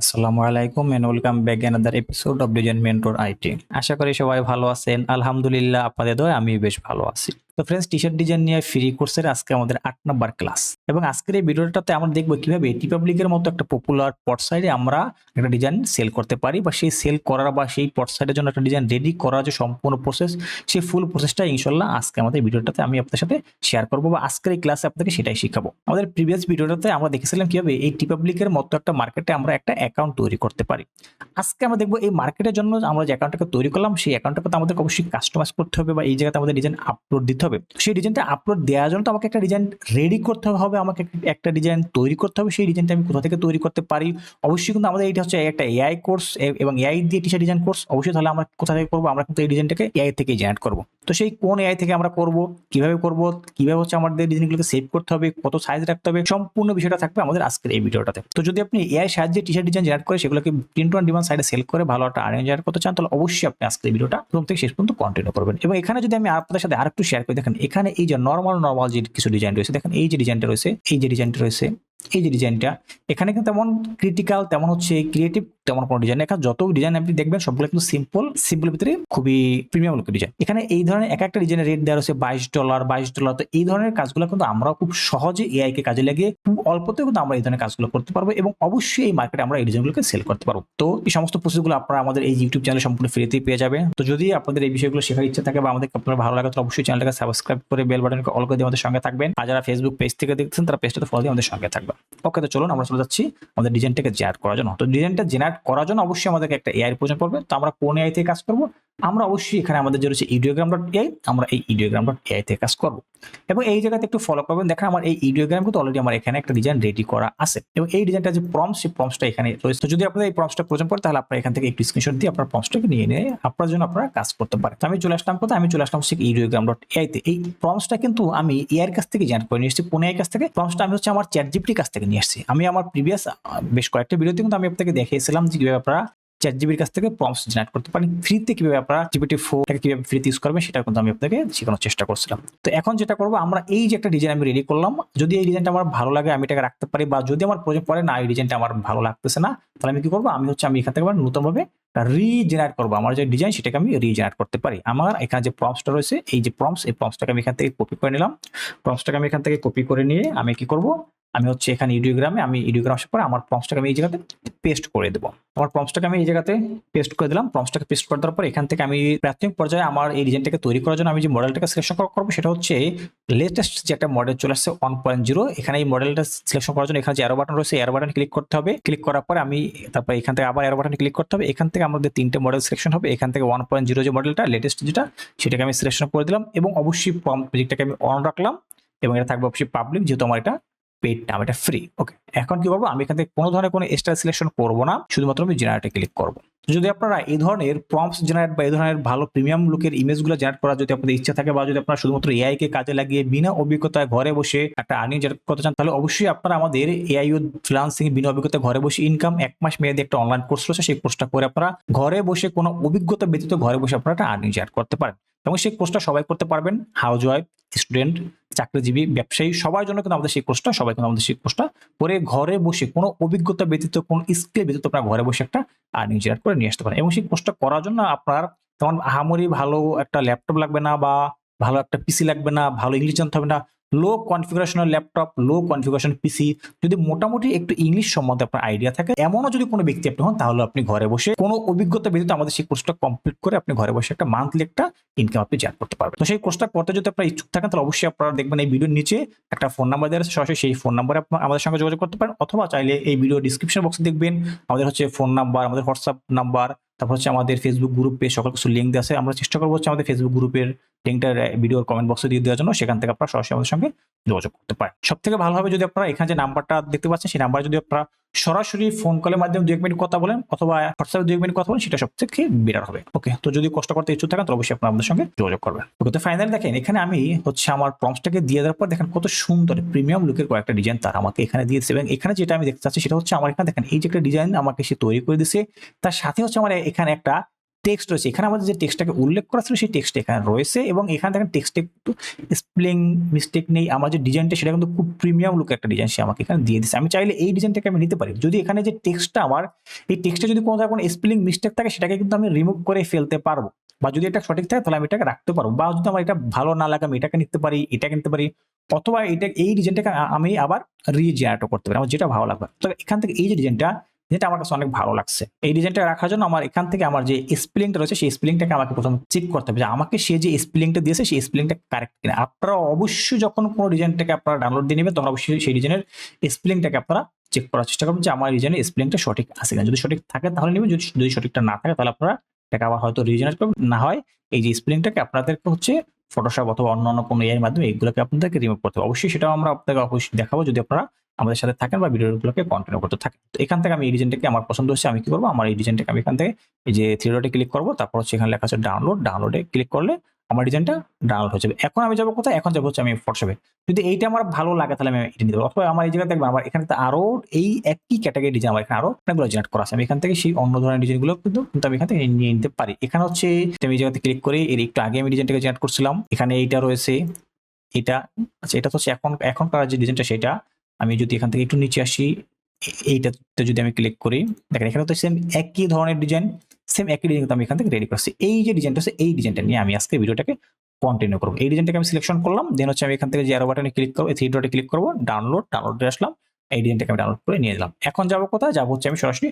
আসসালামু আলাইকুম and welcome back another episode of design mentor IT. আশা করি সবাই ভালো আছেন। আলহামদুলিল্লাহ আপনাদের দয়ায় আমি বেশ ভালো আছি। তো ফ্রেন্ডস, টি-শার্ট ডিজাইন নিয়ে ফ্রি কোর্সের আজকে আমাদের 8 নাম্বার ক্লাস এবং আজকের এই ভিডিওটাতে আমরা দেখব কিভাবে টিপাবলিকের মতো একটা পপুলার পট সাইটে আমরা একটা ডিজাইন সেল করতে পারি বা সেই সেল করার বা সেই পট সাইটের জন্য একটা ডিজাইন রেডি করার যে সম্পূর্ণ প্রসেস, সেই ফুল প্রসেসটা ইনশাআল্লাহ আজকে আমাদের ভিডিওটাতে আমি আপনাদের সাথে শেয়ার করব বা আজকের এই ক্লাসে আপনাদেরকে সেটাই শেখাবো। আমাদের প্রিভিয়াস ভিডিওটাতে আমরা দেখেছিলাম কিভাবে এই টিপাবলিকের মতো একটা মার্কেটে আমরা একটা অ্যাকাউন্ট তৈরি করতে পারি। আজকে আমরা দেখবো এই মার্কেটের জন্য আমরা যে অ্যাকাউন্টটাকে তৈরি করলাম সেই অ্যাকাউন্টটাকে আমাদের অবশ্যই কাস্টমাইজ করতে হবে বা এই জায়গাতে আমাদের ডিজাইন আপলোড দিতে হবে। সেই ডিজাইনটা আপলোড দেওয়ার জন্য তো আমাকে একটা ডিজাইন রেডি করতে হবে, আমাকে একটা ডিজাইন তৈরি করতে হবে। সেই ডিজাইনটা আমি কোথা থেকে তৈরি করতে পারি? অবশ্যই কিন্তু আমাদের এটা হচ্ছে একটা এআই কোর্স এবং এআই দিয়ে টি-শার্ট ডিজাইন কোর্স। অবশ্যই তাহলে আমরা কোথা থেকে করবো? আমরা কিন্তু এই ডিজাইনটাকে এআই থেকে জেনারেট করবো। তো সেই কোন এআই থেকে আমরা করব, কিভাবে করব, কিভাবে হচ্ছে আমাদের ডিজাইনগুলোকে সেভ করতে হবে, কত সাইজ রাখতে হবে, সম্পূর্ণ বিষয়টা থাকবে আমাদের আজকের এই ভিডিওটাতে। তো যদি আপনি এআই সাহায্যে টি-শার্ট ডিজাইন জেনারেট করে সেগুলোকে প্রিন্ট অন ডিমান্ড সাইডে সেল করে ভালো একটা আর্নিং জেনারেট করতে চান, তাহলে অবশ্যই আপনি আজকের এই ভিডিওটা প্রথম থেকে শেষ পর্যন্ত কন্টিনিউ করবেন। এবং এখানে যদি আমি আপনাদের সাথে আরেকটু শেয়ার করি, দেখেন এখানে এই যে নরমাল যে কিছু ডিজাইন রয়েছে, দেখেন এই যে ডিজাইনটা রয়েছে, এই যে ডিজাইনটা রয়েছে, এই যে ডিজাইনটা, এখানে কিন্তু তেমন ক্রিটিক্যাল, তেমন হচ্ছে ক্রিয়েটিভ তেমন কোনো ডিজাইন। এখানে যত ডিজাইন আপনি দেখবেন সবগুলো কিন্তু সিম্পল ভিতরে খুবই প্রিমিয়াম লুকের ডিজাইন। এখানে এই ধরনের এক একটা ডিজাইনের রেট দেওয়া রয়েছে $22। তো এই ধরনের কাজগুলো কিন্তু আমরা খুব সহজে এআই কে কাজে লাগিয়ে খুব অল্পতেও কিন্তু আমরা এই ধরনের কাজগুলো করতে পারবো এবং অবশ্যই এই মার্কেটে আমরা এই ডিজাইনগুলোকে সেল করতে পারবো। তো এই সমস্ত প্রসেসগুলো আপনারা আমাদের এই ইউটিউব চ্যানেলে সম্পূর্ণ ফ্রিতেই পেয়ে যাবেন। তো যদি আপনাদের এই বিষয়গুলো শেখার ইচ্ছা থাকে বা আমাদের আপনার ভালো লাগে, তাহলে অবশ্যই চ্যানেলটাকে সাবস্ক্রাইব করে বেল বাটনকে অল করে দিয়ে আমাদের সঙ্গে থাকবেন। আর যারা ফেসবুক পেজ থেকে দেখছেন তারা পেজটাতে ফলো দিয়ে আমাদের সঙ্গে থাকবেন। ওকে, তো চলুন আমরা চলে যাচ্ছি আমাদের ডিজাইনটাকে জেনারেট করার জন্য। তো ডিজাইনটা জেনারেট করার জন্য অবশ্যই আমাদেরকে একটা এআই প্রয়োজন পড়বে। তো আমরা কোন এআই থেকে কাজ করব? আমরা অবশ্যই এখানে আমাদের যে রয়েছে ideogram.ai, আমরা এই ideogram.ai থেকে কাজ করব। এবং এই জায়গাতে একটু ফলো করবেন, দেখেন আমার এই ideogram কিন্তু অলরেডি আমার এখানে একটা ডিজাইন রেডি করা আছে এবং এই ডিজাইনটা যে প্রম্পট, সেই প্রম্পটটা এখানে রয়েছে। তো যদি আপনাদের এই প্রম্পটটা প্রয়োজন পড়ে, তাহলে আপনারা এখান থেকে একটু স্ক্রিনশট দিয়ে আপনার প্রম্পটটাকে নিয়ে আপনার জন্য আপনারা কাজ করতে পারেন। তো আমি চলে আসলাম কোথায়? আমি চলে আসলাম হচ্ছে ideogram.ai তে। এই প্রম্পটটা কিন্তু আমি এআই এর কাছ থেকে জেনারেট করে নিয়ে এসেছি। কোন এআই কাছ থেকে? প্রম্পটটা আমি হচ্ছে আমার ChatGPT কাছ থেকে নিয়ে আসছি। আমি আমার প্রিভিয়াস বেশ কয়েকটা ভিডিওতে কিন্তু আমি আপনাকে দেখিয়েছিলাম যে কিভাবে আপনারা ChatGPT কাছ থেকে প্রম্পটস জেনারেট করতে পারেন ফ্রিতে। কিভাবে আপনারা GPT-4 টাকে কিভাবে ফ্রিতে ইউজ করবেন সেটা কিন্তু আমি আপনাকে শেখানোর চেষ্টা করছিলাম। তো এখন যেটা করবো, আমরা এই যে একটা ডিজাইন আমি রেডি করলাম, যদি এই ডিজাইনটা আমার ভালো লাগে আমি এটাকে রাখতে পারি, বা যদি আমার প্রয়োজন পড়ে না এই ডিজাইনটা আমার ভালো লাগতেছে না, তাহলে আমি কি করবো? আমি এখান থেকে নতুন ভাবে রিজেনারেট করবো। আমার যে ডিজাইন সেটাকে আমি রিজেনারেট করতে পারি। আমার এখানে যে প্রম্পটসটা রয়েছে, এই যে প্রম্পটস, এই প্রম্পটসটাকে আমি এখান থেকে কপি করে নিলাম। প্রম্পটসটাকে আমি এখান থেকে কপি করে নিয়ে আমি কি করব? আমি হচ্ছে এখানে ইডিওগ্রাম আসার পরে আমার প্রম্পটসটাকে আমি এই জায়গাতে পেস্ট করে দেবো। আমার প্রম্পটসটাকে আমি এই জায়গাতে পেস্ট করে দিলাম। প্রম্পটসটাকে পেস্ট করে দেওয়ার পর এখান থেকে আমি প্রাথমিক পর্যায়ে আমার এই ডিজাইনটাকে তৈরি করার জন্য আমি যে মডেলটাকে সিলেকশন করবো সেটা হচ্ছে লেটেস্ট যে একটা মডেল চলে আসছে 1.0। এখানে এই মডেলটা সিলেকশন করার জন্য এখানে যে অ্যারো বাটন রয়েছে, অ্যারো বাটন ক্লিক করতে হবে। ক্লিক করার পরে আমি তারপর এখান থেকে আবার অ্যারো বাটন ক্লিক করতে হবে। এখান থেকে আমাদের তিনটে মডেল সিলেকশন হবে। এখান থেকে 1.0 যে মডেলটা লেটেস্ট যেটা, সেটাকে আমি সিলেকশন করে দিলাম এবং অবশ্যই প্রম্পট পেজটাকে আমি অন রাখলাম এবং এটা থাকবে অবশ্যই পাবলিক, যেহেতু আমার এটা পেইড না, এটা ফ্রি। ওকে, এখন কি করবো? আমি এখান থেকে কোনো ধরনের কোনো স্টাইল সিলেকশন করবো না, শুধুমাত্র আমি জেনারেটে ক্লিক করবো। যদি আপনারা এই ধরনের প্রম্পটস জেনারেট বা এই ধরনের ভালো প্রিমিয়াম লুকের ইমেজগুলো জেনারেট করার যদি আপনাদের ইচ্ছা থাকে, বা যদি আপনারা শুধুমাত্র এআই কে কাজে লাগিয়ে বিনা অভিজ্ঞতায় ঘরে বসে একটা আর্নিং জেনারেট করতে চান, তাহলে অবশ্যই আপনারা আমাদের এআই ফ্রিল্যান্সিং বিনা অভিজ্ঞতায় ঘরে বসে ইনকাম 1 মাস মেয়াদী একটা অনলাইন কোর্স রয়েছে। সেই কোর্সটা করে আপনারা ঘরে বসে কোনো অভিজ্ঞতা ব্যতীত ঘরে বসে আপনারা একটা আর্নিং জেনারেট করতে পারেন এবং সেই কোর্সটা সবাই করতে পারবেন। হাউস ওয়াইফ, স্টুডেন্ট, চাকরিজীবী, ব্যবসায়ী, সবার জন্য কিন্তু আমাদের সেই কোর্সটা, সবাই কিন্তু আমাদের সেই কোর্সটা করে ঘরে বসে কোনো অভিজ্ঞতা ব্যতীত, কোনো স্কিল ব্যতীত আপনারা ঘরে বসে একটা আর্নিং জেনারেট করে নিয়ে আসতে পারেন। এবং সেই কোর্সটা করার জন্য আপনার তেমন আহামরি ভালো একটা ল্যাপটপ লাগবে না, বা ভালো একটা পিসি লাগবে না, ভালো ইংলিশ জানতে হবে না। লো কনফিগারেশনের ল্যাপটপ, লো কনফিগারেশন পিসি, যদি মোটামুটি একটু ইংলিশ সম্বন্ধে আপনার আইডিয়া থাকে, এমনও যদি কোনো ব্যক্তি আপনি হন, তাহলে আপনি ঘরে বসে কোনো অভিজ্ঞতা ব্যতীত আমাদের সেই কোর্সটা কমপ্লিট করে আপনি ঘরে বসে একটা মান্থলি একটা ইনকাম আপনি জেনারেট করতে পারবেন। তো সেই কোর্সটা করতে যদি আপনারা ইচ্ছুক থাকেন, তাহলে অবশ্যই আপনারা দেখবেন এই ভিডিওর নিচে একটা ফোন নাম্বার দেওয়া আছে, সরাসরি সেই ফোন নাম্বারে আমাদের সঙ্গে যোগাযোগ করতে পারেন, অথবা চাইলে এই ভিডিও ডিসক্রিপশন বক্সে দেখবেন আমাদের হচ্ছে ফোন নাম্বার, আমাদের হোয়াটসঅ্যাপ নাম্বার, তারপর হচ্ছে আমাদের ফেসবুক গ্রুপে সকল কিছু লিঙ্ক দেওয়া আছে। আমরা চেষ্টা করবো হচ্ছে আমাদের ফেসবুক গ্রুপের লিঙ্কটা ভিডিওর কমেন্ট বক্সে দিয়ে দেওয়ার জন্য, সেখান থেকে আপনারা সরাসরি আমাদের সঙ্গে যোগাযোগ করতে পারেন। সব থেকে ভালো হবে যদি আপনারা এখানে যে নাম্বারটা দেখতে পাচ্ছেন, সেই নাম্বারে যদি আপনারা সরাসরি ফোন কলের মাধ্যমে 2-1 মিনিট কথা বলেন, অথবা হোয়াটসঅ্যাপে 2-1 মিনিট কথা বলেন, সেটা সব থেকে বেটার হবে। ওকে, তো যদি কষ্ট করতে ইচ্ছুক থাকেন, তাহলে অবশ্যই আপনারা আমাদের সঙ্গে যোগাযোগ করবেন। ওকে, তো ফাইনালি দেখেন এখানে আমি হচ্ছে আমার প্রম্পটসটাকে দিয়ে দেওয়ার পর দেখেন কত সুন্দর প্রিমিয়াম লুকের কয়েকটা ডিজাইন তার আমাকে এখানে দিয়েছে। এবং এখানে যেটা আমি দেখতে চাচ্ছি সেটা হচ্ছে আমার এখানে দেখেন এই যে একটা ডিজাইন আমাকে সে তৈরি করে দিয়েছে, তার সাথে হচ্ছে আমার এখানে একটা টেক্সট রয়েছে, এখানে আমাদের যে টেক্সটটাকে উল্লেখ করা ছিল সেই টেক্সট এখানে রয়েছে, এবং এখানে দেখেন টেক্সটে একটু স্পেলিং মিস্টেক নেই। আমার যে ডিজাইনটা সেটা কিন্তু খুব প্রিমিয়াম লুক একটা ডিজাইন সে আমাকে এখানে দিয়ে দিচ্ছে। আমি চাইলে এই ডিজাইনটাকে আমি নিতে পারি। যদি এখানে যে টেক্সটটা আমার এই টেক্সটে যদি কোনো স্পেলিং মিস্টেক থাকে সেটাকে কিন্তু আমি রিমুভ করে ফেলতে পারবো, বা যদি এটা সঠিক থাকে তাহলে আমি এটাকে রাখতে পারবো, বা যদি আমার এটা ভালো না লাগে আমি এটাকে নিতে পারি, এটাকে নিতে পারি, অথবা এটা এই ডিজাইনটাকে আমি আবার রিজেনারেট করতে পারি আমার যেটা ভালো লাগবে। তো এখান থেকে এই যে ডিজাইনটা, যেটা আমার কাছে অনেক ভালো লাগছে, এই ডিজাইনটা রাখার জন্য আমার এখান থেকে আমার যে স্পেলিংটা রয়েছে সেই স্পেলিংটাকে আমাকে প্রথম চেক করতে হবে যে আমাকে সে যে স্পেলিংটা দিয়েছে সেই স্পেলিংটা কারেক্ট কিনা। আপনারা অবশ্যই যখন কোনো ডিজাইনটাকে আপনারা ডাউনলোড দিয়ে নেবেন তখন অবশ্যই সেই ডিজাইনের স্পেলিংটাকে আপনারা চেক করার চেষ্টা করবেন যে আমার ডিজাইনের স্পেলিংটা সঠিক আছে কিনা। যদি সঠিক থাকে তাহলে নেবেন, যদি সঠিকটা না থাকে তাহলে আপনারা এটাকে আবার হয়তো রিজেনারেট করবেন, না হয় এই যে স্পেলিংটাকে আপনাদেরকে হচ্ছে ফটোশপ অথবা অন্যান্য কোনো এর মাধ্যমে এইগুলোকে আপনাদেরকে রিমুভ করতে হবে। অবশ্যই সেটাও আমরা আপনাকে অবশ্যই দেখাবো যদি আপনারা আমাদের সাথে থাকেন বা ভিডিওগুলোকে কন্টিনিউ করতে থাকেন। তো এখান থেকে আমি এই ডিজাইনটাকে আমার পছন্দ হচ্ছে, আমি কি করবো, আমার এই ডিজাইনটাকে আমি এখান থেকে এই যে থ্রি ডটে ক্লিক করবো, তারপর হচ্ছে এখানে লেখা আছে ডাউনলোডে ক্লিক করলে আমার ডিজাইনটা ডাউনলোড হয়ে যাবে। এখন আমি যাবো কোথায়, এখন যাবো হচ্ছে আমি ফটোশপে। যদি এইটা আমার ভালো লাগে তাহলে আমি এটা নিতে পারবো, অথবা আমার এই জায়গায় দেখবেন আমার এখানে আরো এই একই ক্যাটাগরি ডিজাইন আমার এখানে আরো অনেকগুলো জেনারেট করা আছে, আমি এখান থেকে সেই অন্য ধরনের ডিজাইনগুলো কিন্তু আমি এখান থেকে নিয়ে নিতে পারি। এখানে হচ্ছে আমি এই জায়গাতে ক্লিক করি, এর একটু আগে আমি ডিজাইনটাকে জেনারেট করছিলাম, এখানে এইটা রয়েছে, এটা আচ্ছা, এটা হচ্ছে এখনকার যে ডিজাইনটা সেটা। আমি যদি এখান থেকে একটু নিচে আসি, এইটাতে যদি আমি ক্লিক করি, দেখেন এখানে তো সেম একই ধরনের ডিজাইন, সেম একই ডিজাইন কিন্তু আমি এখান থেকে রেডি করছি। এই যে ডিজাইনটা আছে এই ডিজাইনটা নিয়ে আমি আজকে ভিডিওটাকে কন্টিনিউ করবো। এই ডিজাইনটাকে আমি সিলেকশন করলাম, দেন হচ্ছে আমি এখান থেকে যে অ্যারো বাটনে ক্লিক করবো, থ্রি ডটে ক্লিক করবো, ডাউনলোডে আসলাম, এই ডিজাইনটাকে আমি ডাউনলোড করে নিয়ে দিলাম। এখন যাবো কোথায়, যাবো হচ্ছে আমি সরাসরি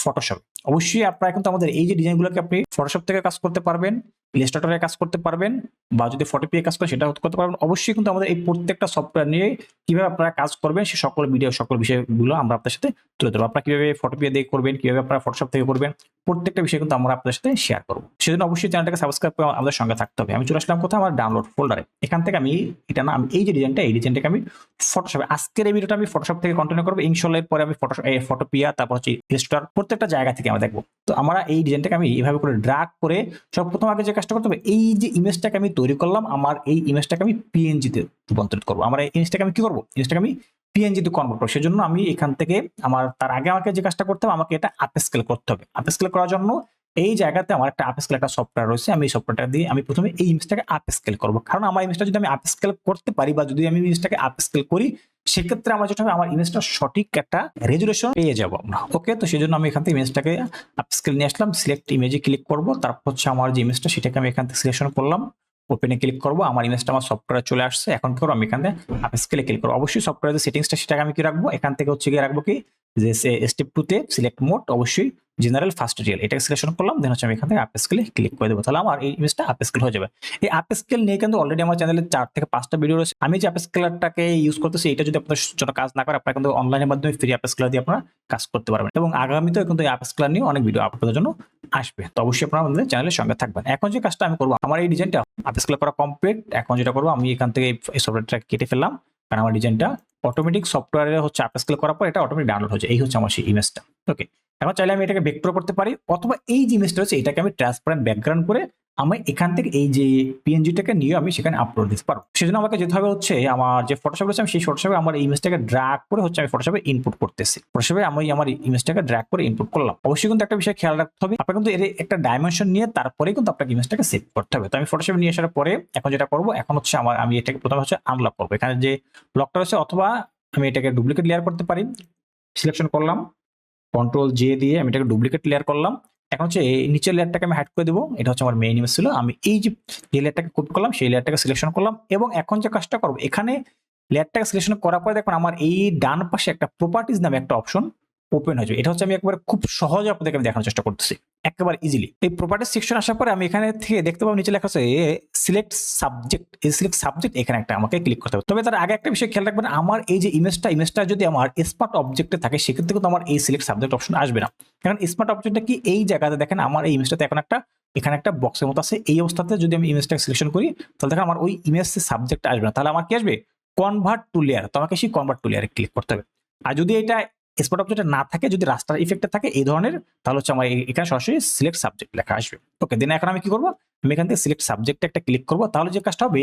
ফটোশপ। অবশ্যই আপনারা কিন্তু আমাদের এই যে ডিজাইনগুলোকে আপনি ফটোশপ থেকে কাজ করতে পারবেন, ইলাস্ট্রেটরে কাজ করতে পারবেন, বা যদি ফটোপিয়ে কাজ করেন সেটা করতে পারবেন। অবশ্যই কিন্তু আমাদের এই প্রত্যেকটা সফটওয়্যার নিয়ে কিভাবে আপনারা কাজ করবেন সে সকল ভিডিও সকল বিষয়গুলো আমরা আপনার সাথে তুলে ধরবো। আপনারা কিভাবে ফটোপিয়ে দিয়ে করবেন, কিভাবে আপনারা ফটোশপ থেকে করবেন, প্রত্যেকটা বিষয় কিন্তু আমরা আপনাদের সাথে শেয়ার করবো। সেজন্য অবশ্যই চ্যানেলটাকে সাবস্ক্রাইব করে আমাদের সঙ্গে থাকতে হবে। আমি চলে আসলাম কোথায়, আমার ডাউনলোড ফোল্ডারে। এখান থেকে আমি এটা না, আমি এই যে ডিজাইনটা এই ডিজাইনটাকে আমি ফটোশপে, আজকের এই ভিডিওটা আমি ফটোশপ থেকে কন্টিনিউ করবো, ইনশাআল্লাহ এর পরে আমি ফটোপিয়া তারপর হচ্ছে ইলাস্ট্রেটর প্রত্যেকটা জায়গা থেকে আমরা দেখবো। তো আমরা এই ডিজাইনটাকে আমি এইভাবে করে ড্রাগ করে সর্বপ্রথম আগে যে কাজটা করতে হবে, এই যে ইমেজটাকে আমি তৈরি করলাম, আমার এই ইমেজটাকে আমি পিএনজিতে রূপান্তরিত করবো। আমার এই ইমেজটাকে আমি কি করবো, ইমেজটাকে আমি পিএনজিতে কনভার্ট করবো। সেজন্য আমি এখান থেকে তার আগে আমাকে যে কাজটা করতে হবে, আমাকে এটা আপস্কেল করতে হবে। আপস্কেল করার জন্য এই জায়গাতে আমার একটা আপস্কেল একটা সফটওয়্যার রয়েছে, আমি এই সফটওয়্যারটা দিয়ে আমি প্রথমে এই ইমেজটাকে আপস্কেল করবো। কারণ আমার ইমেজটা যদি আমি আপস্কেল করতে পারি, বা যদি আমি ইমেজটাকে আপস্কেল করি, সেক্ষেত্রে আমার যেটা হবে, আমার ইমেজটা সঠিক একটা রেজুলেশন পেয়ে যাবো আমরা। ওকে, তো সেই জন্য আমি এখান থেকে ইমেজটাকে আপস্কেল নিয়ে আসলাম, সিলেক্ট ইমেজে ক্লিক করবো, তারপর হচ্ছে আমার যে ইমেজটা সেটাকে আমি এখান থেকে সিলেকশন করলাম, ওপেনে ক্লিক করবো, আমার ইমেজটা আমার সফটওয়্যারে চলে আসছে। এখন কি করবো, আমি এখান থেকে আপস্কেলে ক্লিক করবো। অবশ্যই সফটওয়্যারের সেটিংসটা সেটাকে আমি কি রাখবো, এখান থেকে হচ্ছে গিয়ে রাখবো কি, যে স্টেপ 2 তে সিলেক্ট মোড, অবশ্যই জেনারেল ফার্স্ট রিয়েল, এটাকে সিলেকশন করলাম, দেন হচ্ছে আমি এখান থেকে আপস্কেলে ক্লিক করে দেবো। তাহলে আমার এই ইমেজটা আপস্কেল হয়ে যাবে। এই আপস্কেল নিয়ে কিন্তু অলরেডি আমার চ্যানেলে 4 থেকে 5টা ভিডিও রয়েছে। আমি যে আপস্কেলারটাকে ইউজ করতেছি, এটা যদি আপনার জন্য কাজ না করে, আপনারা কিন্তু অনলাইনের মাধ্যমে ফ্রি আপস্কেলার দিয়ে আপনারা কাজ করতে পারবেন, এবং আগামীতেও কিন্তু এই আপস্কেলার নিয়ে অনেক ভিডিও আপনাদের জন্য আসবে। তো অবশ্যই আপনারা আমাদের চ্যানেলের সঙ্গে থাকবেন। এখন যে কাজটা আমি করবো, আমার এই ডিজাইনটা আপস্কেল করা কমপ্লিট। এখন যেটা করবো, আমি এখান থেকে এই সফটওয়্যারটা কেটে ফেললাম, কারণ আমার ডিজাইনটা অটোমেটিক সফটওয়্যারে হচ্ছে আপস্কেল করার পর এটা অটোমেটিক ডাউনলোড হচ্ছে। এই হচ্ছে আমার সেই ইমেজটা। ওকে, এখন চাইলে আমি এটাকে ভেক্টর করতে পারি, অথবা এই যে ইমেজটা রয়েছে এটাকে আমি ট্রান্সপারেন্ট ব্যাকগ্রাউন্ড করে আমি এখান থেকে এই যে পিএনজিটাকে নিয়ে আমি সেখানে আপলোড দিতে পারবো। সেজন্য আমাকে যেতে হবে হচ্ছে আমার যে ফটোশপ রয়েছে, আমি সেই ফটোশপে আমার ইমেজটাকে ড্র্যাগ করে হচ্ছে আমি ফটোশপে ইনপুট করতেছি। ফটোশপে আমি আমার ইমেজটাকে ড্র্যাগ করে ইনপুট করলাম। অবশ্যই কিন্তু একটা বিষয় খেয়াল রাখতে হবে, আপনার কিন্তু এর একটা ডাইমেনশন নিয়ে তারপরে কিন্তু আপনাকে ইমেজটাকে সেভ করতে হবে। তো আমি ফটোশপে নিয়ে আসার পরে এখন যেটা করবো, এখন হচ্ছে আমি এটাকে প্রথমে হচ্ছে আনলক করবো। এখানে যে লকটা রয়েছে, অথবা আমি এটাকে ডুপ্লিকেট লেয়ার করতে পারি, সিলেকশন করলাম, কন্ট্রোল জে দিয়ে আমি এটাকে ডুপ্লিকেট লেয়ার করলাম। এখন হচ্ছে এই নিচের লেয়ারটাকে আমি হাইড করে দেবো, এটা হচ্ছে আমার মেইন ইমেজ ছিল। আমি এই যে লেয়ারটাকে কপি করলাম, সেই লেয়ারটাকে সিলেকশন করলাম, এবং এখন যে কাজটা করবো, এখানে লেয়ারটাকে সিলেকশন করার পরে দেখুন আমার এই ডান পাশে একটা প্রপার্টিজ নামে একটা অপশন ওপেন হয়ে যাবে। এটা হচ্ছে আমি একবার খুব সহজে আপনাদেরকে আমি দেখানোর চেষ্টা করতেছি, একেবারে ইজিলি। এই প্রপার্টিজ সেকশন আসার পরে আমি এখানে থেকে দেখতে পাবো নিচে লেখা আছে সিলেক্ট সাবজেক্ট। এই সিলেক্ট সাবজেক্ট এখানে একটা আমাকে ক্লিক করতে হবে। তবে তার আগে একটা বিষয় খেয়াল রাখবেন, আমার এই যে ইমেজটা যদি আমার স্মার্ট অবজেক্টে থাকে, সেক্ষেত্রে কিন্তু আমার এই সিলেক্ট সাবজেক্ট অপশন আসবে না। কারণ স্মার্ট অবজেক্টটা কি, এই জায়গাতে দেখেন আমার এই ইমেজটাতে এখন এখানে একটা বক্সের মতো আছে। এই অবস্থাতে যদি আমি ইমেজটাকে সিলেকশন করি, তাহলে দেখেন আমার ওই ইমেজ সাবজেক্ট আসবে না। তাহলে আমার কি আসবে, কনভার্ট টু লেয়ার। তো আমাকে সেই কনভার্ট টু লেয়ারে ক্লিক করতে হবে। আর যদি এটা স্পট অবজেক্ট না থাকে, যদি রাস্টার ইফেক্টে থাকে এই ধরনের, তাহলে হচ্ছে আমার এখানে সরাসরি সিলেক্ট সাবজেক্ট লেখা আসবে। ওকে, দেন এখন আমি কি করবো, আমি এখান থেকে সিলেক্ট সাবজেক্টে একটা ক্লিক করবো। তাহলে যে কাজটা হবে,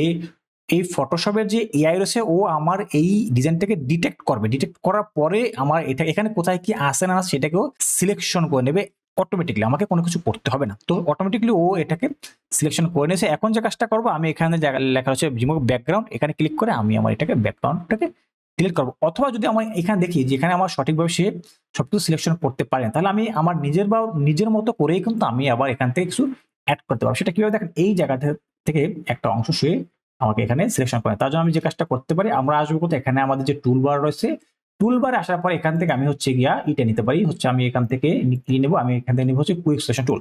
এই ফটোশপের যে এআই রয়েছে ও আমার এই ডিজাইনটাকে ডিটেক্ট করবে। ডিটেক্ট করার পরে আমার এটা এখানে কোথায় কি আসে না সেটাকেও সিলেকশন করে নেবে, অটোমেটিকলি, আমাকে কোনো কিছু করতে হবে না। তো অটোমেটিকলি ও এটাকে সিলেকশন করে নিয়েছে। এখন যে কাজটা করবো, আমি এখানে লেখা হচ্ছে রিমুভ ব্যাকগ্রাউন্ড, এখানে ক্লিক করে আমি আমার এটাকে ব্যাকগ্রাউন্ডটাকে ডিলিট করবো। অথবা যদি আমার এখানে দেখি যে এখানে আমার সঠিকভাবে সে সবকিছু সিলেকশন করতে পারেন, তাহলে আমি আমার নিজের মতো করেই কিন্তু আমি আবার এখান থেকে কিছু অ্যাড করতে পারবো। সেটা কিভাবে দেখেন, এই জায়গা থেকে একটা অংশ সে আমাকে এখানে সিলেকশন করে। তার জন্য আমি যে কাজটা করতে পারি, আমরা আসবো কোথায়, এখানে আমাদের যে টুল বার রয়েছে, টুলবারে আসার পর এখান থেকে আমি হচ্ছে গিয়া এটা নিতে পারি, হচ্ছে আমি এখান থেকে কি নেবো, আমি এখান থেকে নিব হচ্ছে quick selection tool.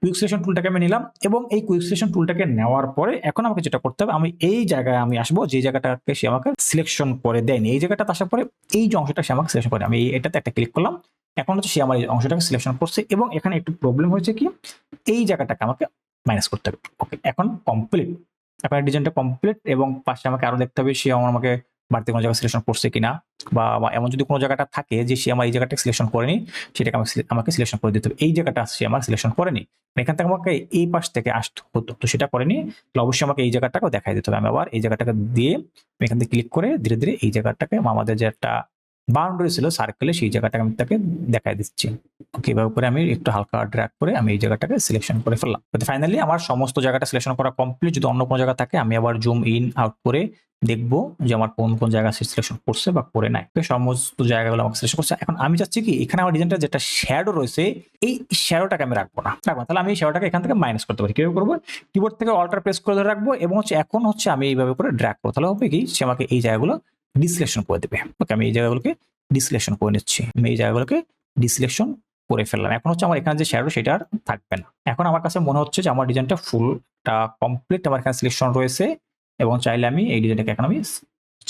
Quick selection টুলটাকে আমি নিলাম, এবং এই কুইক সিলেকশন টুলটাকে নেওয়ার পরে এখন আমাকে যেটা করতে হবে, আমি এই জায়গায় আমি আসবো যে জায়গাটাকে সে আমাকে সিলেকশন করে দেয়নি, এই জায়গাটাতে আসার পরে এই যে অংশটা সে আমাকে সিলেকশন করে, আমি এটাতে একটা ক্লিক করলাম। এখন হচ্ছে সে আমার এই অংশটাকে সিলেকশন করছে, এবং এখানে একটু প্রবলেম হয়েছে কি, এই জায়গাটাকে আমাকে মাইনাস করতে হবে। ওকে, এখন কমপ্লিট, এখন ডিজাইনটা কমপ্লিট, এবং পাশে আমাকে আরো দেখতে হবে সে আমাকে বাড়তি কোনো জায়গা সিলেকশন করছে কিনা, বা এমন যদি কোনো জায়গাটা থাকে যে সে আমার এই জায়গাটা সিলেকশন করেনি, সেটাকে আমাকে সিলেকশন করে দিতে হবে। এই জায়গাটা সে আমার সিলেকশন করেনি, এখান থেকে আমাকে এই পাশ থেকে আসতে হতো, তো সেটা করেনি, তাহলে অবশ্যই আমাকে এই জায়গাটাকেও দেখাই দিতে হবে। আমি আবার এই জায়গাটাকে দিয়ে আমি এখান থেকে ক্লিক করে ধীরে ধীরে এই জায়গাটাকে আমাদের যে একটা বাউন্ডারি ছিল সার্কেলে, সেই জায়গাটাকে আমি তাকে দেখাই দিচ্ছি। ওকে, এভাবে করে আমি একটু হালকা ড্র্যাগ করে আমি এই জায়গাটাকে সিলেকশন করে ফেললাম। ফাইনালি আমার সমস্ত জায়গাটা সিলেকশন করা কমপ্লিট। যদি অন্য কোনো জায়গা থাকে আমি আবার জুম ইন আউট করে দেখবো যে আমার কোন কোন জায়গা সিলেকশন করছে বা করে নাই। সমস্ত জায়গাগুলো আমাকে সিলেকশন করছে। এখন আমি চাচ্ছি কি, এখানে আমার ডিজাইনটা যেটা শ্যাডো রয়েছে, এই শ্যাডোটাকে আমি রাখবো না। তাহলে আমি এই শ্যাডোটাকে এখান থেকে মাইনাস করতে পারি। কিভাবে করবো, কিবোর্ড থেকে অল্টার প্রেস করে ধরে রাখবো, এবং হচ্ছে এখন হচ্ছে আমি এইভাবে করে ড্র্যাগ করবো। তাহলে হবে কি, সে আমাকে এই জায়গাগুলো ডিসিলেকশন করে দেবে। ওকে, আমি এই জায়গাগুলোকে ডিসিলেকশন করে নিচ্ছি, আমি এই জায়গাগুলোকে ডিসিলেকশন করে ফেললাম। এখন হচ্ছে আমার এখানে যে শ্যাডো সেটা আর থাকবে না। এখন আমার কাছে মনে হচ্ছে যে আমার ডিজাইনটা ফুলটা কমপ্লিট, আমার এখানে সিলেকশন রয়েছে, এবং চাইলে আমি এই ডিজাইনটাকে এখন আমি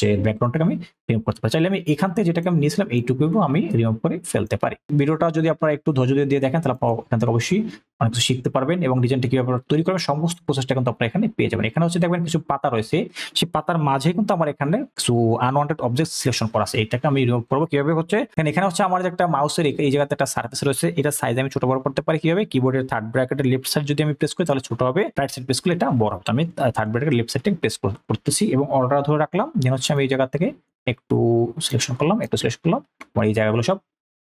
যে ব্যাকগ্রাউন্ডটাকে আমি রিমুভ করতে পারি। চাইলে আমি এখান থেকে যেটাকে আমি নিয়েছিলাম এইটুকু আমি রিমুভ করে ফেলতে পারি। ভিডিওটা যদি আপনারা একটু ধৈর্য দিয়ে দেখেন, তাহলে আপনারা এখান থেকে অবশ্যই অনেক কিছু শিখতে পারবেন, এবং ডিজাইনটা কিভাবে তৈরি করবেন সমস্ত প্রসেসটা কিন্তু আপনারা এখানে পেয়ে যাবেন। এখানে হচ্ছে দেখবেন কিছু পাতা রয়েছে, সেই পাতার মাঝে কিন্তু আমার এখানে কিছু আনওয়ান্টেড অবজেক্ট সিলেকশন করা আছে, এটাকে আমি রিমুভ করবো। কিভাবে হচ্ছে, এখানে হচ্ছে আমার যে একটা মাউসের এই জায়গাতে একটা সারফেস রয়েছে, এটা সাইজ আমি ছোট বড় করতে পারি। কিভাবে, কিবোর্ডের থার্ড ব্র্যাকেটের লেফট সাইড যদি আমি প্রেস করি তাহলে ছোট হবে, রাইট সাইড প্রেস করলে এটা বড় হবে। আমি থার্ড ব্র্যাকেটের লেফট সাইডটা প্রেস করতেছি, এবং অর্ডার ধরে রাখলাম। দেন হচ্ছে আমি এই জায়গা থেকে একটু সিলেকশন করলাম, আমার এই জায়গাগুলো সব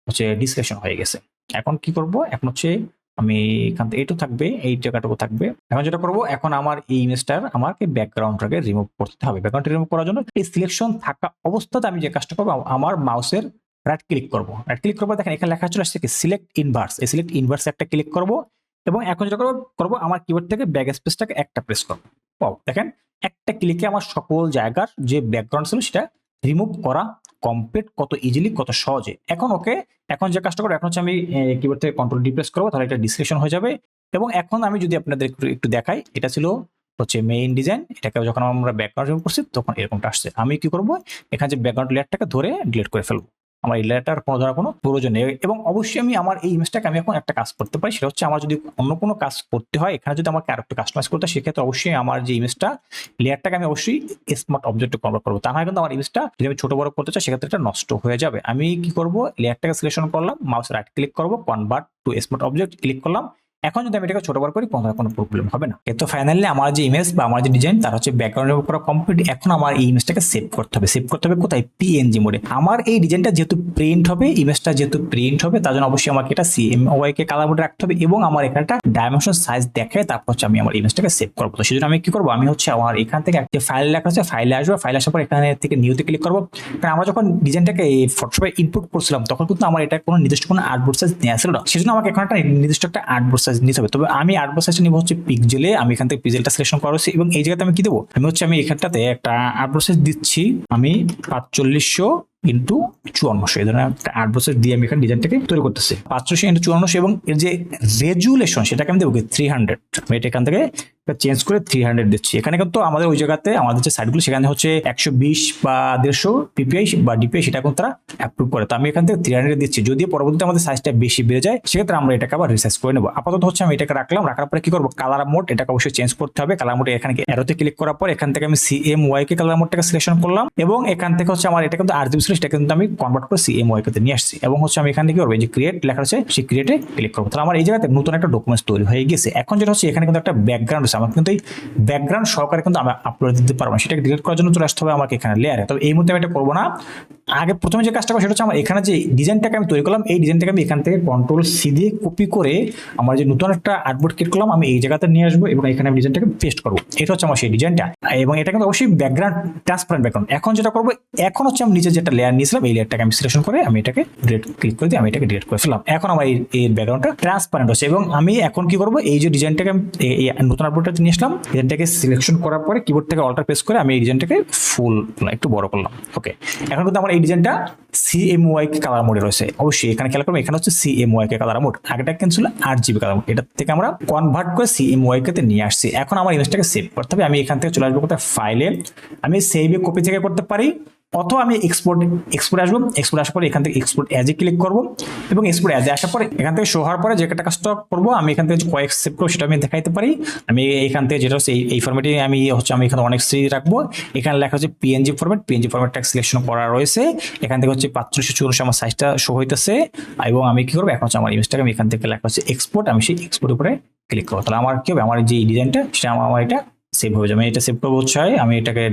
হচ্ছে ডিসিলেকশন হয়ে গেছে। এখন কি করব, এখন হচ্ছে আমি এখান থেকে এইটু থাকবে, এই জায়গাটুকু থাকবে। এখন যেটা করব, এখন আমার এই ইমেজটার আমাকে ব্যাকগ্রাউন্ডটাকে রিমুভ করতে হবে। ব্যাকগ্রাউন্ড রিমুভ করার জন্য এই সিলেকশন থাকা অবস্থাতে আমি যে কাজটা করবো, আমার মাউসের রাইট ক্লিক করবো। দেখেন এখানে লেখা চলে আসছে কি সিলেক্ট ইনভার্স, এই সিলেক্ট ইনভার্স একটা ক্লিক করব, এবং এখন যেটা করবো আমার কিবোর্ড থেকে ব্যাক স্পেসটাকে একটা প্রেস করবো। দেখেন একটা ক্লিকে আমার সকল জায়গার যে ব্যাকগ্রাউন্ড ছিল সেটা রিমুভ করা কমপ্লিট, কত ইজিলি, কত সহজে। এখন ওকে, এখন যে কাজটা করবো, এখন হচ্ছে আমি কিবোর্ড থেকে কন্ট্রোল ডি প্রেস করবো, তাহলে এটা ডিসক্রিপশন হয়ে যাবে। এবং এখন আমি যদি আপনাদের একটু দেখাই, এটা ছিল হচ্ছে মেইন ডিজাইন, এটাকে যখন আমরা ব্যাকগ্রাউন্ড রিমুভ করছি তখন এরকমটা আসছে। আমি কি করবো, এখানে যে ব্যাকগ্রাউন্ড লেয়ারটাকে ধরে ডিলিট করে ফেলবো, আমার এই লেয়ারটার কোনো ধরনের কোনো প্রয়োজন নেই। এবং অবশ্যই আমি আমার এই ইমেজটাকে আমি এখন একটা কাজ করতে পারি, সেটা হচ্ছে আমার যদি অন্য কোনো কাজ করতে হয়, এখানে যদি আমাকে আরেকটু কাস্টমাইজ করতে হয়, সেক্ষেত্রে অবশ্যই আমার যে ইমেজটা লেয়ারটাকে আমি অবশ্যই স্মার্ট অবজেক্টে কনভার্ট করবো। তা হয় কিন্তু আমার ইমেজটা যদি আমি ছোট বড় করতে চাই, সেক্ষেত্রে এটা নষ্ট হয়ে যাবে। আমি কি করবো, লেয়ারটাকে সিলেকশন করলাম, মাউস রাইট ক্লিক করবো, convert to smart object click করলাম। এখন যদি আমি এটাকে ছোট বড় করি কোনো প্রবলেম হবে না। তো ফাইনালি আমার যে ইমেজ বা আমার যে ডিজাইন তার হচ্ছে ব্যাকগ্রাউন্ড রিমুভ করা কমপ্লিট। এখন আমার এই ইমেজটাকে সেভ করতে হবে। কোথায়, পিএনজি মোডে। আমার এই ডিজাইনটা যেহেতু প্রিন্ট হবে, ইমেজটা যেহেতু প্রিন্ট হবে, তার জন্য অবশ্যই আমাকে এটা CMYK কে কালার মোডে রাখতে হবে, এবং আমার এখানটা ডাইমেনশন সাইজ দেখে তারপর হচ্ছে আমি আমার ইমেজটাকে সেভ করবো। তো সেজন্য আমি কি করবো, আমি হচ্ছে আমার এখান থেকে একটা ফাইল লেখা আছে, ফাইলে আসবো, ফাইল আসার পর এখানে থেকে নিউতে ক্লিক করবো। কারণ আমরা যখন ডিজাইনটাকে ফটোশপে ইনপুট করছিলাম তখন কিন্তু আমার এটা কোনো নির্দিষ্ট কোনো আর্টবোর্ড সাইজ নেওয়া ছিল না, সেজন্য আমাকে এখন একটা নির্দিষ্ট একটা আর্টবোর্ড সাইজ নিতে হবে। তবে আমি আর্টবোর্ড সাইজটা নিব হচ্ছে পিক্সেলে। আমি এখান থেকে পিক্সেলটা সিলেকশন করেছি, এবং এই জায়গাতে আমি কি দেবো, আমি এখানটাতে একটা আর্টবোর্ড সাইজ দিচ্ছি, আমি 4500 ইন্টু 5400, এই ধরনের একটা আর্টবোর্ড সাইজ দিয়ে আমি এখানে ডিজাইনটাকে তৈরি করতেছি। 500 ইন্টু 5400, এবং এর যে রেজুলেশন সেটাকে আমি দেবো 300। আমি এটা এখান থেকে চেঞ্জ করে 300 দিচ্ছি। এখানে কিন্তু আমাদের ওই জায়গাতে আমাদের যে সাইটগুলো সেখানে হচ্ছে 120 বা 150 পিপিআই বা ডিপিআই সেটা কিন্তু তারা অ্যাপ্রুভ করে। তো আমি এখান থেকে 300 দিচ্ছি। যদি পরবর্তীতে আমাদের সাইজটা বেশি বেড়ে যায়, সেক্ষেত্রে আমরা এটাকে আবার রিসাইজ করে নেবো। আপাতত হচ্ছে আমি এটাকে রাখলাম। রাখার পরে কি করবো, কালার মোড এটাকে অবশ্যই চেঞ্জ করতে হবে। কালার মোড এখানে অ্যারোতে ক্লিক করার পর এখান থেকে আমি CMYK কালার মোডটাকে সিলেকশন করলাম, এবং এখান থেকে হচ্ছে আমার এটা কিন্তু RGB ছিল, সেটা কিন্তু আমি কনভার্ট করে CMYK তে নিয়ে আসছি। এবং হচ্ছে আমি এখানে কি করবো, এই যে ক্রিয়েট লেখা আছে সেই ক্রিয়েটে ক্লিক করবো। তাহলে আমার এই জায়গাতে নতুন একটা ডকুমেন্টস তৈরি হয়ে গেছে। এখন যেটা হচ্ছে, এখানে কিন্তু একটা ব্যাকগ্রাউন্ড আছে, আমার কিন্তু এই ব্যাকগ্রাউন্ড সহকারে কিন্তু আমি আপলোড দিতে পারবো না। সেটাকে ডিলিট করার জন্য চলে আসতে হবে আমাকে এখানে লেয়ারে। তবে এই মুহূর্তে আমি এটা করবো না, আগে প্রথমে যে কাজটা করবো সেটা হচ্ছে আমার এখানে যে ডিজাইনটাকে আমি তৈরি করলাম, এই ডিজাইনটাকে আমি এখান থেকে কন্ট্রোল-সি দিয়ে কপি করে আমার যে নতুন একটা আর্টবোর্ড ক্রিয়েট করলাম আমি এই জায়গাতে নিয়ে আসবো এবং এখানে আমি ডিজাইনটাকে পেস্ট করবো। এটা হচ্ছে আমার সেই ডিজাইনটা, এবং এটা কিন্তু অবশ্যই ব্যাকগ্রাউন্ড ট্রান্সপারেন্ট ব্যাকগ্রাউন্ড। এখন যেটা করবো, এখন হচ্ছে আমি নিচে যেটা লেয়ার নিয়েছিলাম এই লেয়ারটাকে আমি সিলেকশন করে আমি এটাকে ডিলিট ক্লিক করে দিয়ে আমি এটাকে ডিলিট করে ফেললাম। এখন আমার এই ব্যাকগ্রাউন্ডটা ট্রান্সপারেন্ট হচ্ছে। এবং আমি এখন কি করবো, এই যে ডিজাইনটাকে আমি এই নতুন আর্টবোর্ডটাতে নিয়ে আসলাম, ডিজাইনটাকে সিলেকশন করার পরে কিবোর্ড থেকে অল্টার প্রেস করে আমি এই ডিজাইনটাকে ফুল একটু বড় করলাম। ওকে, এখন কিন্তু আমার এই ডিজাইনটা CMYK কালার মোডে রয়েছে। অবশ্যই এখানে খেয়াল করবো, এখানে হচ্ছে CMYK কালার মোড, আগেটা কিন্তু ছিল 8GB কালার মোড, এটা থেকে আমরা কনভার্ট করে CMYK তে নিয়ে আসছি। এখন আমার ইমেজটাকে সেভ করতে হবে। আমি এখান থেকে চলে আসবো কোথায়, ফাইলে, আমি সেভে কপি থেকে করতে পারি, অথবা আমি এক্সপোর্ট আসবো। এক্সপোর্ট আসার পরে এখান থেকে এক্সপোর্ট অ্যাজে ক্লিক করবো, এবং এক্সপোর্ট অ্যাজে আসার পরে এখান থেকে শো হওয়ার পরে যে একটা কাজটা করবো, আমি এখান থেকে কয়েক সেভ করবো সেটা আমি দেখাইতে পারি। আমি এখান থেকে যেটা হচ্ছে এই ফরম্যাটে আমি এখানে অনেক সিরিজ রাখবো। এখানে লেখা হচ্ছে পিএনজি ফরম্যাটটা সিলেকশন করা রয়েছে। এখান থেকে হচ্ছে 554 আমার সাইজটা শো হইতেছে। এবং আমি কি করবো, এখন হচ্ছে আমার ইমেজটাকে আমি এখান থেকে লেখা হচ্ছে এক্সপোর্ট, আমি সেই এক্সপোর্ট উপরে ক্লিক করবো। তাহলে আমার কি হবে, আমার যে ডিজাইনটা সেটা আমার এটা সেভ হয়ে যাবে। আমি এটা সেভ করবো হচ্ছে, আমি এটাকে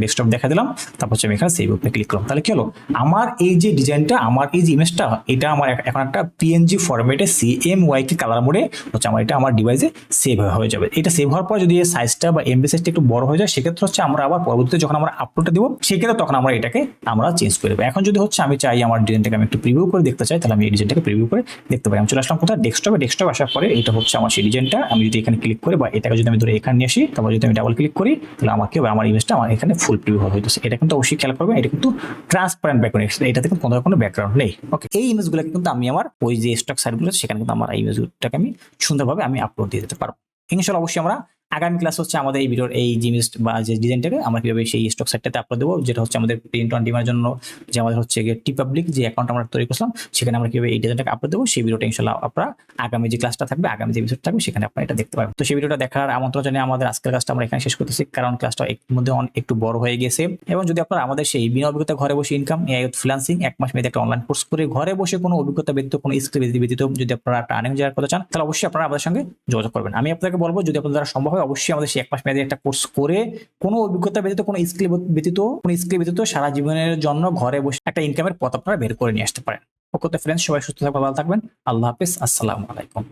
ডেস্কটপ দেখা দিলাম, তারপর হচ্ছে আমি এখানে সেভ উপরে ক্লিক করলাম। তাহলে কি হলো, আমার এই যে ডিজাইনটা, আমার এই যে ইমেজটা, এটা আমার এখন একটা পিএনজি ফরম্যাটে CMYK কালার মোডে হচ্ছে আমার এটা আমার ডিভাইসে সেভ হয়ে যাবে। এটা সেভ হওয়ার পর যদি এই সাইজটা বা এমবি সাইজটা একটু বড় হয়ে যায়, সেক্ষেত্রে হচ্ছে আমরা আবার পরবর্তীতে যখন আমরা আপলোডটা দেবো সেক্ষেত্রে তখন আমরা এটাকে চেঞ্জ করে দেবো। এখন যদি হচ্ছে আমি চাই আমার ডিজাইনটাকে আমি একটু প্রিভিউ করে দেখতে চাই, তাহলে আমি এই ডিজাইনটাকে প্রিভিউ করে দেখতে পারি। আমি চলে আসলাম কোথায়, ডেস্কটপ আসার পরে এটা হচ্ছে আমার সেই ডিজাইনটা। আমি যদি এখানে ক্লিক করি বা এটাকে যদি আমি ধরে এখানে নিয়ে আসি, তারপর যদি আমি ডাবল ক্লিক করি, তাহলে আমার কি হবে, আমার ইমেজটা আমার এখানে ফুল প্রিভিউ হইতেছে। এটা কিন্তু অবশ্যই খেয়াল করবেন, এটা কিন্তু ট্রান্সপারেন্ট ব্যাকগ্রাউন্ড, এটাতে কিন্তু কোনো ব্যাকগ্রাউন্ড নেই। ওকে, এই ইমেজগুলো কিন্তু আমি আমার ওই যে স্টক সাইটগুলো সেখানে কিন্তু আমার এই ইমেজটাকে আমি সুন্দরভাবে আমি আপলোড দিয়ে দিতে পারবো। ইনশাআল্লাহ অবশ্যই আমরা আগামী ক্লাস হচ্ছে আমাদের এই ভিডিওর এই যে ইমেজ বা যে ডিজাইনটাকে আমরা কিভাবে সেই স্টক সাইটটাতে আপলোড দেবো, যেটা হচ্ছে আমাদের প্রিন্ট অন ডিমান্ডের জন্য যে আমাদের হচ্ছে টিপাবলিক যে অ্যাকাউন্ট আমরা তৈরি করলাম, সেখানে আমরা কিভাবে এই ডিজাইনটাকে আপলোড দেবো সেই ভিডিওটা ইনশাআল্লাহ আপনারা আগামী যে ক্লাসটা থাকবে, আগামী যে এপিসোড থাকবে সেখানে আপনারা এটা দেখতে পাবেন। তো সেই ভিডিওটা দেখার আমন্ত্রণ জানিয়ে আমাদের আজকের ক্লাসটা আমরা এখানে শেষ করতেছি, কারণ ক্লাসটা একটু মধ্যে একটু বড় হয়ে গেছে। এবং যদি আপনারা আমাদের সেই বিনা অভিজ্ঞতা ঘরে বসে ইনকাম ফ্রিল্যান্সিং 1 মাস মেয়াদী একটা অনলাইন কোর্স করে ঘরে বসে কোনো অভিজ্ঞতা ব্যতীত কোনো স্কিল ব্যতীত যদি আপনারা আর্নিং জেনারেট করতে চান, তাহলে অবশ্যই আপনারা আমাদের সঙ্গে যোগাযোগ করবেন। আমি আপনাকে বলবো, যদি আপনাদের দ্বারা সম্ভব হয় অবশ্যই আমাদের সেই 1 মাস মেয়াদী একটা কোর্স করে কোনো অভিজ্ঞতা ব্যতীত কোনো স্কিল ব্যতীত সারা জীবনের জন্য ঘরে বসে একটা ইনকামের পথ আপনারা বের করে নিয়ে আসতে পারেন। ওকে ফ্রেন্ডস, সবাই সুস্থ থাকবেন, ভালো থাকবেন। আল্লাহ হাফেজ, আসসালামু আলাইকুম।